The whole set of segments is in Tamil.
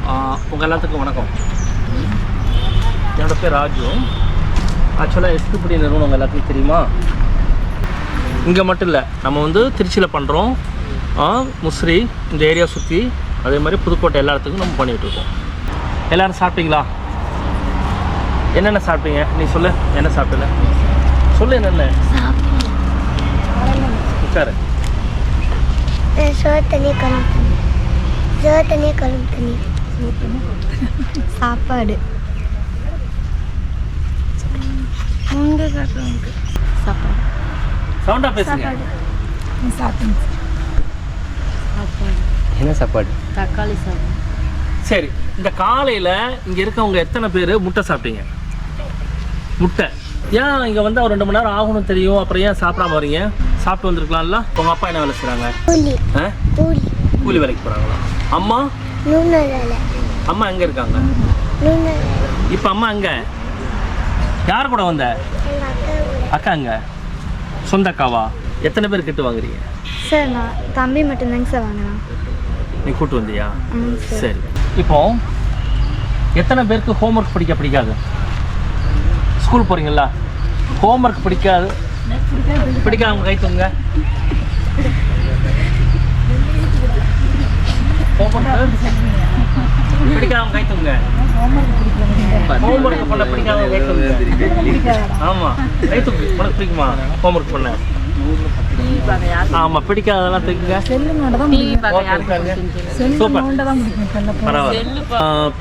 உங்கள் எல்லாத்துக்கும் வணக்கம். என்னோடய பேர் ராஜு. ஆக்சுவலாக எஸ்பிபி நிறுவனம் உங்கள் எல்லாத்துக்கும் தெரியுமா? இங்கே மட்டும் இல்லை, நம்ம வந்து திருச்சியில் பண்ணுறோம், முசிறி இந்த ஏரியா சுற்றி, அதே மாதிரி புதுக்கோட்டை எல்லா இடத்துக்கும் நம்ம பண்ணிகிட்ருக்கோம். எல்லோரும் சாப்பிட்டீங்களா? என்னென்ன சாப்பிட்டீங்க? நீ சொல்லு, என்ன சாப்பிட்டல சொல்லு. என்னென்ன உட்காரு. சாப்பாடு சவுண்டா பேசுங்க. என்ன சாப்பாடு? தக்காளி சாப்பாடு. சரி, இந்த காலையில் இங்கே இருக்கவங்க எத்தனை பேர் முட்டை சாப்பிட்டீங்க? முட்டை ஏன் இங்கே வந்து ஒரு 2 மணி நேரம் ஆகணும் தெரியும், அப்புறம் ஏன் சாப்பிடாம வரீங்க? சாப்பிட்டு வந்துருக்கலாம்ல. உங்கள் அப்பா என்ன வேலை செய்கிறாங்க? கூலி வேலைக்கு போகிறாங்களா? அம்மா அம்மா எங்கே இருக்காங்க இப்போ? அம்மா எங்கே? யார் கூட வந்த? அக்கா எங்க? சொந்த அக்காவா? எத்தனை பேர் கிட்ட வாங்குறீங்க? சார் நான் தம்பி மட்டும்தாங்க சார் வாங்கினேன். நீ கூட்டு வந்தியா? சரி. இப்போ எத்தனை பேருக்கு ஹோம்ஒர்க் பிடிக்காது? ஸ்கூல் போகிறீங்களா? ஹோம்ஒர்க் பிடிக்காதவங்க கை தூங்க. பிடிக்காதவங்க கை தூங்க. ஹோம்ஒர்க் பண்ண பிடிக்காதவங்க கை தூங்க. ஆமாம், கை தூக்கு. உனக்கு பிடிக்குமா ஹோம்ஒர்க் பண்ண? ஆமாம், பிடிக்காததெல்லாம் தூக்குங்க.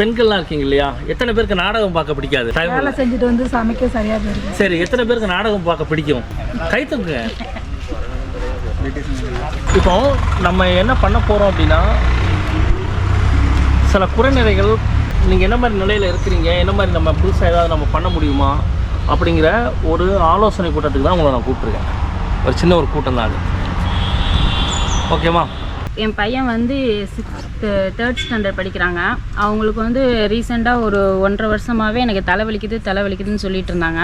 பெண்கள்லாம் இருக்கீங்க இல்லையா, எத்தனை பேருக்கு நாடகம் பார்க்க பிடிக்காது? செஞ்சுட்டு வந்து சமைக்க சரியா போயிருக்கு. சரி, எத்தனை பேருக்கு நாடகம் பார்க்க பிடிக்கும்? கை தூக்குங்க. இப்போ நம்ம என்ன பண்ண போகிறோம் அப்படின்னா, சில குறைநிறைகள், நீங்கள் என்ன மாதிரி நிலையில் இருக்கிறீங்க, என்ன மாதிரி நம்ம புதுசாக ஏதாவது நம்ம பண்ண முடியுமா அப்படிங்கிற ஒரு ஆலோசனை கூட்டத்துக்கு தான் உங்களை நான் கூப்பிட்ருக்கேன். ஒரு சின்ன ஒரு கூட்டம் தான் அது. ஓகேவா? என் பையன் வந்து 3rd ஸ்டாண்டர்ட் படிக்கிறாங்க. அவங்களுக்கு வந்து ரீசெண்டாக ஒரு 1.5 வருஷமாகவே எனக்கு தலைவலிக்குதுன்னு சொல்லிட்டு இருந்தாங்க.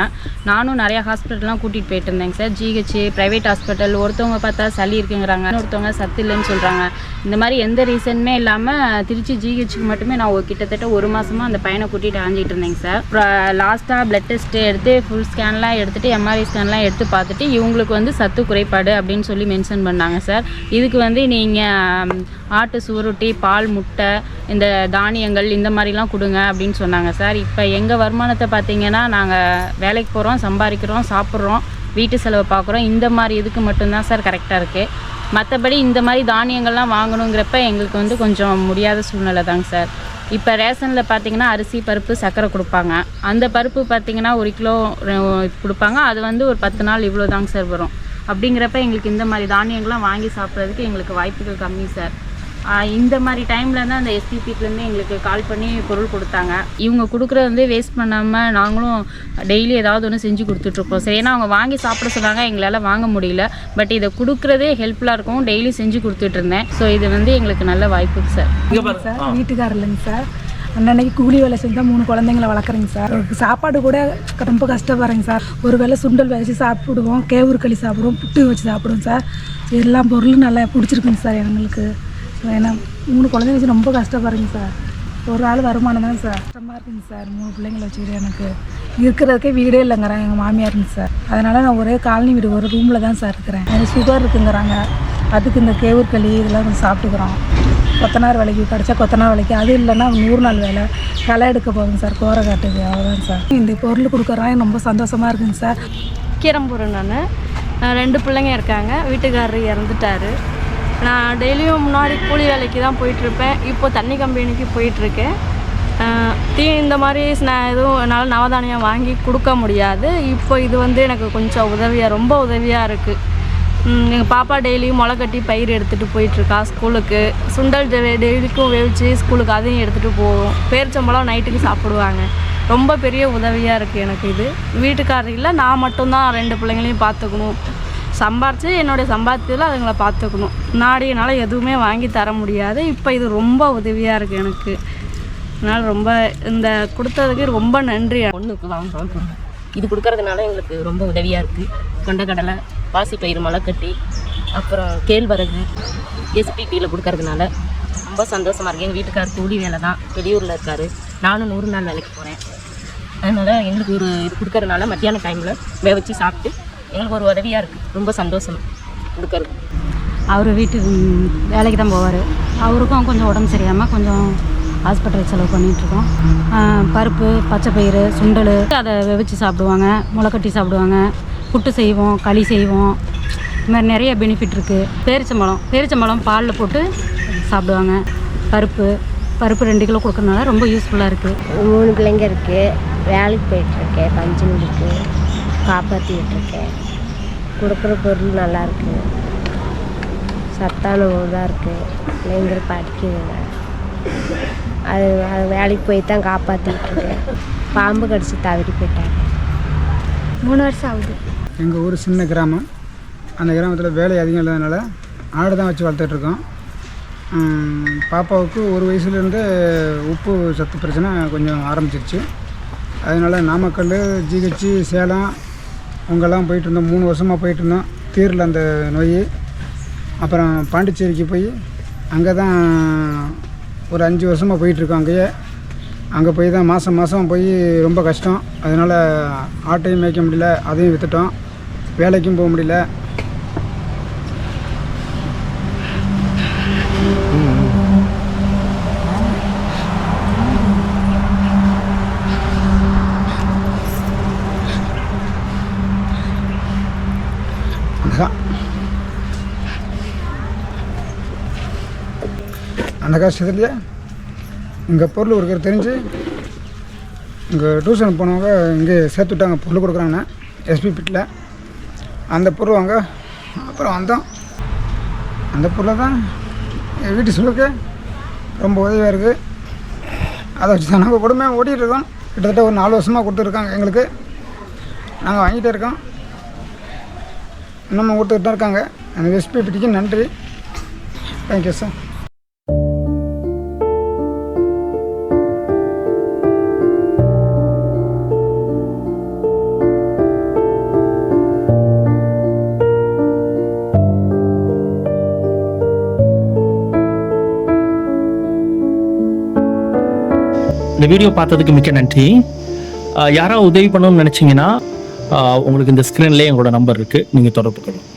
நானும் நிறையா ஹாஸ்பிட்டல்லாம் கூட்டிகிட்டு போயிட்டு இருந்தேங்க சார். GH, private hospital. ஒருத்தவங்க பார்த்தா சளி இருக்குங்கிறாங்க, இன்னொருத்தவங்க சத்து இல்லைன்னு சொல்கிறாங்க. இந்த மாதிரி எந்த ரீசனுமே இல்லாமல் திருச்சி ஜிஹெச்சுக்கு மட்டுமே நான் கிட்டத்தட்ட 1 மாதமாக அந்த பையனை கூட்டிகிட்டு அலைஞ்சிட்டு இருந்தேங்க சார். அப்புறம் லாஸ்ட்டாக பிளட் டெஸ்ட்டு எடுத்து ஃபுல் ஸ்கேன்லாம் எடுத்துகிட்டு எம்ஆர்ஐ ஸ்கேன்லாம் எடுத்து பார்த்துட்டு இவங்களுக்கு வந்து சத்து குறைபாடு அப்படின்னு சொல்லி மென்ஷன் பண்ணாங்க சார். இதுக்கு வந்து நீங்கள் ஆட்டு சுவரொட்டி, பால், முட்டை, இந்த தானியங்கள் இந்த மாதிரிலாம் கொடுங்க அப்படின்னு சொன்னாங்க சார். இப்போ எங்கள் வருமானத்தை பார்த்திங்கன்னா, நாங்கள் வேலைக்கு போகிறோம், சம்பாதிக்கிறோம், சாப்பிட்றோம், வீட்டு செலவை பார்க்குறோம். இந்த மாதிரி இதுக்கு மட்டும்தான் சார் கரெக்டாக இருக்குது. மற்றபடி இந்த மாதிரி தானியங்கள்லாம் வாங்கணுங்கிறப்ப எங்களுக்கு வந்து கொஞ்சம் முடியாத சூழ்நிலை தாங்க சார். இப்போ ரேஷனில் பார்த்திங்கன்னா அரிசி, பருப்பு, சர்க்கரை கொடுப்பாங்க. அந்த பருப்பு பார்த்திங்கன்னா 1 கிலோ கொடுப்பாங்க. அது வந்து ஒரு 10 நாள் இவ்வளோ தாங்க சார் வரும். அப்படிங்கிறப்ப எங்களுக்கு இந்த மாதிரி தானியங்கள்லாம் வாங்கி சாப்பிட்றதுக்கு எங்களுக்கு வாய்ப்புகள் கம்மி சார். இந்த மாதிரி டைமில் தான் அந்த எஸ்பிபிலேருந்து எங்களுக்கு கால் பண்ணி பொருள் கொடுத்தாங்க. இவங்க கொடுக்குறது வந்து வேஸ்ட் பண்ணாமல் நாங்களும் டெய்லி ஏதாவது ஒன்று செஞ்சு கொடுத்துட்ருப்போம் சார். ஏன்னா அவங்க வாங்கி சாப்பிட சொன்னாங்க, எங்களால் வாங்க முடியல. பட் இதை கொடுக்குறதே ஹெல்ப்ஃபுல்லாக இருக்கும். டெய்லி செஞ்சு கொடுத்துட்ருந்தேன். ஸோ இது வந்து எங்களுக்கு நல்ல வாய்ப்பு சார். சார் வீட்டுக்காரர் இல்லைங்க சார், அன்னன்னைக்கு கூலி வேலை செஞ்சால் 3 குழந்தைங்கள வளர்க்குறேங்க சார். சாப்பாடு கூட ரொம்ப கஷ்டப்படுறேங்க சார். ஒரு வேளை சுண்டல் வச்சு சாப்பிடுவோம், கேவுரு களி சாப்பிடுவோம், புட்டு வச்சு சாப்பிடுவோம் சார். எல்லா பொருளும் நல்லா பிடிச்சிருக்குங்க சார் எங்களுக்கு. ஏன்னா 3 குழந்தைங்க வச்சு ரொம்ப கஷ்டப்படுறேங்க சார். ஒரு ஆள் வருமானம் தான் சார். கஷ்டமாக இருக்குங்க சார். 3 பிள்ளைங்களை வச்சுக்கிட்டு எனக்கு இருக்கிறதுக்கே வீடே இல்லைங்கிறாங்க எங்கள் மாமியாருங்க சார். அதனால் நான் ஒரே காலனி வீடு, ஒரு ரூமில் தான் சார் இருக்கிறேன். எனக்கு சுகர் இருக்குங்கிறாங்க, அதுக்கு இந்த கேவுரு களி இதெல்லாம் கொஞ்சம் சாப்பிட்டுக்கிறோம். கொத்தனார் வேலைக்கு கிடச்சா கொத்தனார் வேலைக்கு, அது இல்லைன்னா 100 நாள் வேலை களை எடுக்க போகுங்க சார், கோரை காட்டுக்கு. அவ்வளோதான் சார். இந்த பொருள் கொடுக்குறாங்க, ரொம்ப சந்தோஷமாக இருக்குங்க சார். கீரம்பூர். நான் 2 பிள்ளைங்க இருக்காங்க. வீட்டுக்காரர் இறந்துட்டார். நான் டெய்லியும் முன்னாடி கூலி வேலைக்கு தான் போயிட்டுருப்பேன். இப்போது தண்ணி கம்பெனிக்கு போயிட்டுருக்கேன். இந்த மாதிரி நான் எதுவும் என்னால் நவதானியம் வாங்கி கொடுக்க முடியாது. இப்போ இது வந்து எனக்கு கொஞ்சம் ரொம்ப உதவியாக இருக்குது. எங்கள் பாப்பா டெய்லியும் முளை கட்டி பயிர் எடுத்துகிட்டு போயிட்டுருக்கா ஸ்கூலுக்கு. சுண்டல் டெய்லிக்கும் வேவிச்சு ஸ்கூலுக்கு அதையும் எடுத்துகிட்டு போவோம். பேரிச்சம்பழம் நைட்டுக்கு சாப்பிடுவாங்க. ரொம்ப பெரிய உதவியாக இருக்குது எனக்கு இது. வீட்டுக்காரர் இல்லை, நான் மட்டும்தான் 2 பிள்ளைங்களையும் பார்த்துக்கணும். சம்பாரித்து என்னுடைய சம்பாத்தியத்தில் அதுங்களை பார்த்துக்கணும். முன்னாடி என்னால் எதுவுமே வாங்கி தர முடியாது. இப்போ இது ரொம்ப உதவியாக இருக்குது எனக்கு. அதனால் ரொம்ப இந்த கொடுத்ததுக்கு ரொம்ப நன்றி. பொண்ணுக்கு வாங்குகிறோம். இது கொடுக்கறதுனால எங்களுக்கு ரொம்ப உதவியாக இருக்குது. கொண்டக்கடலை, பாசிப்பயிறு, முளைக்கட்டி, அப்புறம் கேழ்வரகு எஸ்பிபியில் கொடுக்கறதுனால ரொம்ப சந்தோஷமாக இருக்குது. எங்கள் வீட்டுக்கார் கூலி வேலை தான், வெளியூரில் இருக்கார். நானும் 100 நாள் வேலைக்கு போகிறேன். அதனால் எங்களுக்கு ஒரு இது கொடுக்கறதுனால மத்தியான டைமில் வச்சு சாப்பிட்டு எங்களுக்கு ஒரு உதவியாக இருக்குது. ரொம்ப சந்தோஷம் கொடுக்கறது. அவர் வீட்டுக்கு வேலைக்கு தான் போவார். அவருக்கும் கொஞ்சம் உடம்பு சரியாமல் கொஞ்சம் ஹாஸ்பிட்டல் செலவு பண்ணிகிட்ருக்கோம். பருப்பு, பச்சைப்பயிறு, சுண்டல் அதை வச்சு சாப்பிடுவாங்க. முளைக்கட்டி சாப்பிடுவாங்க. புட்டு செய்வோம், களி செய்வோம். இது மாதிரி நிறைய பெனிஃபிட் இருக்குது. பேரிச்சம்பழம் பாலில் போட்டு சாப்பிடுவாங்க. பருப்பு 2 கிலோ கொடுக்கறதுனால ரொம்ப யூஸ்ஃபுல்லாக இருக்குது. 3 பிள்ளைங்க இருக்குது. வேலைக்கு போயிட்டுருக்கேன். பஞ்சம் இருக்குது. காப்பாற்றிக்கிட்டுருக்கேன். கொடுக்குற பொருள் நல்லாயிருக்கு. சத்தான இதாக இருக்குது. பிள்ளைங்க படிக்குதுங்க. அது வேலைக்கு போய் தான் காப்பாற்றிக்கிட்டுருக்கேன். பாம்பு கடிச்சு தவறி போயிட்டாங்க. 3 வருஷம் ஆகுது. எங்கள் ஊர் சின்ன கிராமம். அந்த கிராமத்தில் வேலை அதிகம் இல்லாதனால ஆடு தான் வச்சு வளர்த்துட்ருக்கோம். பாப்பாவுக்கு 1 வயசுலேருந்து உப்பு சத்து பிரச்சனை கொஞ்சம் ஆரம்பிச்சிருச்சு. அதனால் நாமக்கல், ஜிஹெச், சேலம் அங்கெல்லாம் போயிட்டுருந்தோம். 3 வருஷமாக போயிட்டுருந்தோம். தீரில் அந்த நோய். அப்புறம் பாண்டிச்சேரிக்கு போய் அங்கே தான் ஒரு 5 வருஷமாக போயிட்டுருக்கோம். அங்கே போய் தான் மாதம் போய் ரொம்ப கஷ்டம். அதனால் ஆட்டையும் மேய்க்க முடியல, அதையும் விற்றுட்டோம். வேலைக்கும் போக முடியல. அந்த கஷ்டத்துலேயே இங்கே பொருள் கொடுக்குறது தெரிஞ்சு இங்கே டியூஷன் போனவங்க இங்கே சேர்த்து விட்டாங்க. பொருள் கொடுக்குறாங்க எஸ்பி பிட்டில். அந்த பொருள் வாங்க அப்புறம் வந்தோம். அந்த பொருளை தான் எங்கள் வீட்டு சொல்லுக்கு ரொம்ப உதவியாக இருக்குது. அதை வச்சு தான் நாங்கள் கொடுமையாக ஓட்டிகிட்ருக்கோம். கிட்டத்தட்ட ஒரு 4 வருஷமாக கொடுத்துருக்காங்க எங்களுக்கு. நாங்கள் வாங்கிட்டே இருக்கோம். இன்னமும் கொடுத்துக்கிட்டு தான் இருக்காங்க. அந்த எஸ்பி பிட்டிக்கு நன்றி. Thank you sir. இந்த வீடியோ பார்த்ததுக்கு மிக்க நன்றி. யாராவது உதவி பண்ணணும்னு நினச்சிங்கன்னா உங்களுக்கு இந்த ஸ்க்ரீன்லேயே எங்களோட நம்பர் இருக்குது, நீங்கள் தொடர்பு கொள்ளலாம்.